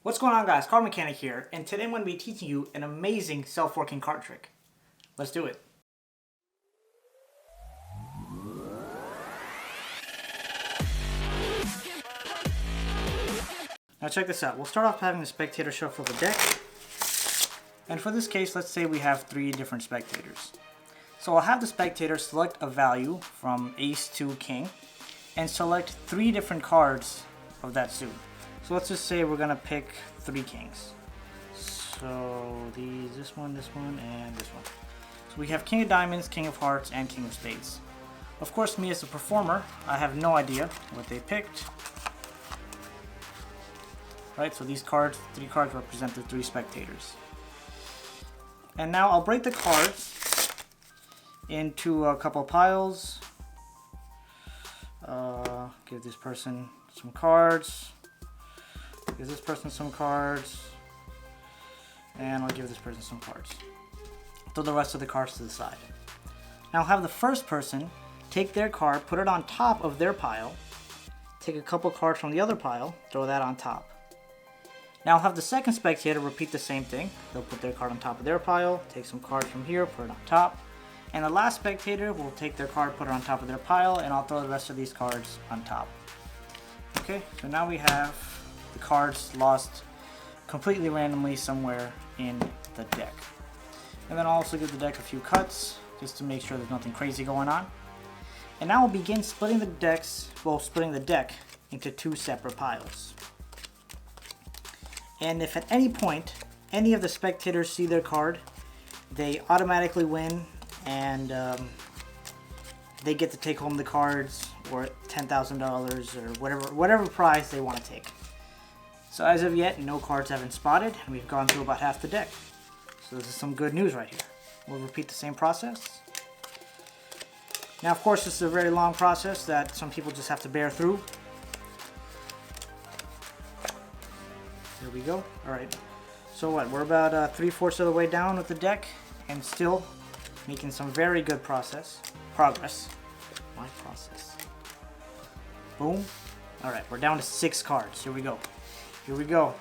What's going on, guys? CardMechanic here, and today I'm going to be teaching you an amazing self-working card trick. Let's do it. Now check this out. We'll start off having the spectator shuffle the deck. And for this case, let's say we have 3 different spectators. So I'll have the spectator select a value from ace to king and select 3 different cards of that suit. So let's just say we're going to pick 3 kings. So this one, and this one. So we have king of diamonds, king of hearts, and king of spades. Of course, me as a performer, I have no idea what they picked. Right, so these cards, 3 cards represent the 3 spectators. And now I'll break the cards into a couple of piles. Give this person some cards. Give this person some cards. And I'll give this person some cards. Throw the rest of the cards to the side. Now I'll have the first person take their card, put it on top of their pile. Take a couple cards from the other pile, throw that on top. Now I'll have the second spectator repeat the same thing. They'll put their card on top of their pile, take some cards from here, put it on top. And the last spectator will take their card, put it on top of their pile, and I'll throw the rest of these cards on top. Okay, so now we have the cards lost completely randomly somewhere in the deck. And then I'll also give the deck a few cuts, just to make sure there's nothing crazy going on. And now we'll begin splitting the deck into 2 separate piles. And if at any point any of the spectators see their card, they automatically win, and they get to take home the cards or $10,000 or whatever prize they want to take. So as of yet, no cards have been spotted, and we've gone through about half the deck. So this is some good news right here. We'll repeat the same process. Now, of course, this is a very long process that some people just have to bear through. There we go. Alright, so what? We're about 3/4 of the way down with the deck and still making some very good progress. My process. Boom. Alright, we're down to 6 cards. Here we go. Here we go.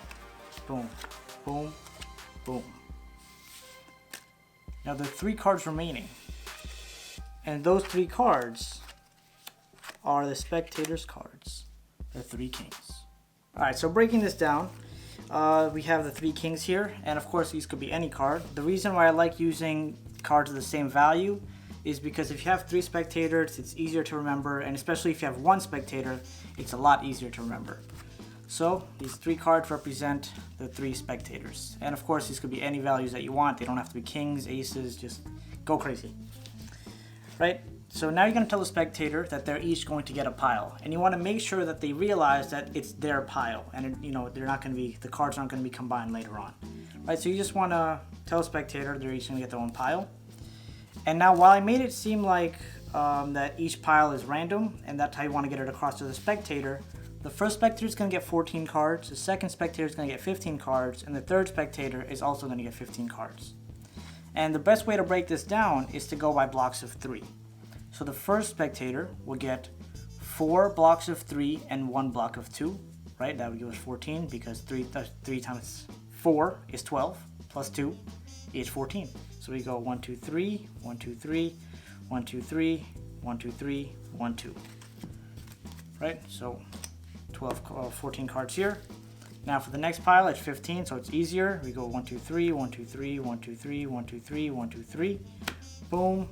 Boom. Boom. Boom. Now there are 3 cards remaining. And those 3 cards are the spectators' cards. The 3 kings. Alright, so breaking this down. We have the 3 kings here, and of course these could be any card. The reason why I like using cards of the same value is because if you have 3 spectators, it's easier to remember, and especially if you have 1 spectator, it's a lot easier to remember. So these 3 cards represent the 3 spectators, and of course these could be any values that you want. They don't have to be kings, aces, just go crazy. Right? So now you're going to tell the spectator that they're each going to get a pile, and you want to make sure that they realize that it's their pile, and they're not going to be, the cards aren't going to be combined later on. Right? So you just want to tell the spectator they're each going to get their own pile. And now, while I made it seem like that each pile is random, and that's how you want to get it across to the spectator, the first spectator is going to get 14 cards, the second spectator is going to get 15 cards, and the third spectator is also going to get 15 cards. And the best way to break this down is to go by blocks of 3. So the first spectator will get 4 blocks of 3 and 1 block of 2, right? That would give us 14, because 3 times 4 is 12, plus 2 is 14. So we go 1, 2, 3, 1, 2, 3, 1, 2, 3, 1, 2, 3, 1, 2. Right? So 14 cards here. Now for the next pile, it's 15, so it's easier. We go 1, 2, 3, 1, 2, 3, 1, 2, 3, 1, 2, 3, 1, 2, 3. Boom.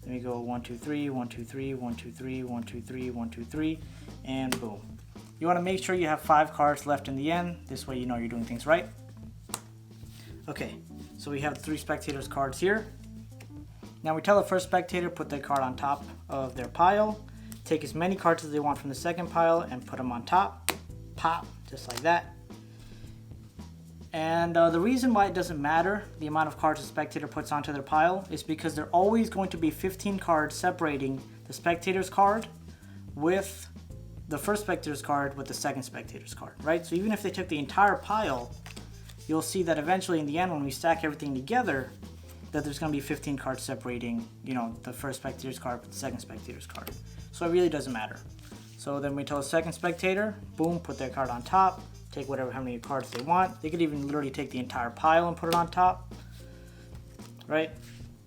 Then we go 1, 2, 3, 1, 2, 3, 1, 2, 3, 1, 2, 3, 1, 2, 3, and boom. You want to make sure you have 5 cards left in the end. This way you know you're doing things right. Okay, so we have 3 spectators' cards here. Now we tell the first spectator put their card on top of their pile. Take as many cards as they want from the second pile and put them on top. Pop, just like that. And the reason why it doesn't matter the amount of cards the spectator puts onto their pile is because there are always going to be 15 cards separating the spectator's card with the first spectator's card with the second spectator's card, right? So even if they took the entire pile, you'll see that eventually in the end, when we stack everything together, that there's going to be 15 cards separating, the first spectator's card with the second spectator's card. So it really doesn't matter. So then we tell the second spectator, boom, put their card on top, take how many cards they want. They could even literally take the entire pile and put it on top, right?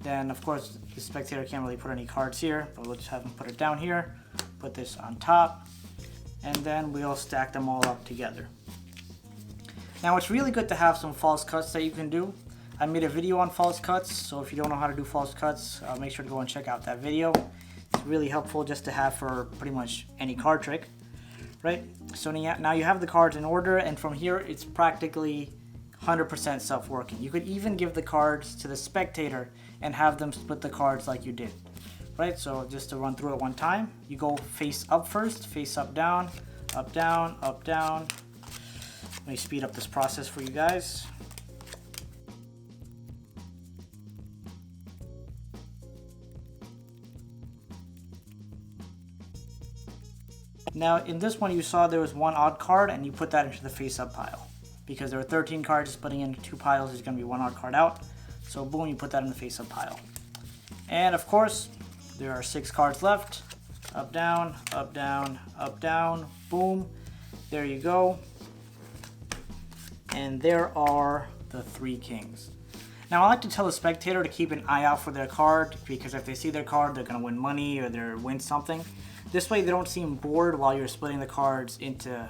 Then of course the spectator can't really put any cards here, but we'll just have them put it down here, put this on top, and then we'll stack them all up together. Now it's really good to have some false cuts that you can do. I made a video on false cuts, so if you don't know how to do false cuts, make sure to go and check out that video. It's really helpful just to have for pretty much any card trick, right? So now you have the cards in order, and from here it's practically 100% self-working. You could even give the cards to the spectator and have them split the cards like you did, right? So just to run through it one time, you go face up first, face up, down, up, down, up, down. Let me speed up this process for you guys. Now in this one you saw there was one odd card and you put that into the face up pile. Because there are 13 cards splitting into 2 piles, there's going to be one odd card out. So boom, you put that in the face up pile. And of course, there are 6 cards left. Up, down, up, down, up, down, boom. There you go. And there are the 3 kings. Now I like to tell the spectator to keep an eye out for their card, because if they see their card, they're going to win money or they're win something. This way they don't seem bored while you're splitting the cards into,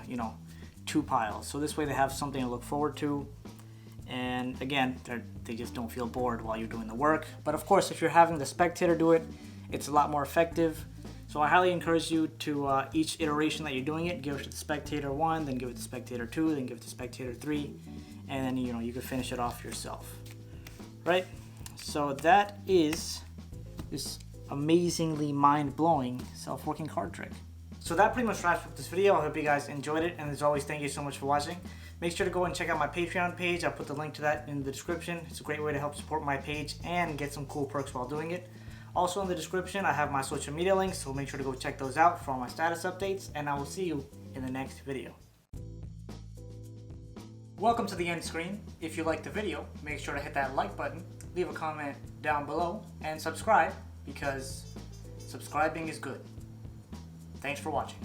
2 piles. So this way they have something to look forward to. And again, they just don't feel bored while you're doing the work. But of course, if you're having the spectator do it, it's a lot more effective. So I highly encourage you to, each iteration that you're doing it, give it to the spectator 1, then give it to spectator 2, then give it to spectator 3, and then you can finish it off yourself. Right? So that is this amazingly mind-blowing self-working card trick. So that pretty much wraps up this video. I hope you guys enjoyed it, and as always, thank you so much for watching. Make sure to go and check out my Patreon page. I'll put the link to that in the description. It's a great way to help support my page and get some cool perks while doing it. Also in the description, I have my social media links, so make sure to go check those out for all my status updates, and I will see you in the next video. Welcome to the end screen. If you liked the video, make sure to hit that like button, leave a comment down below, and subscribe, because subscribing is good. Thanks for watching.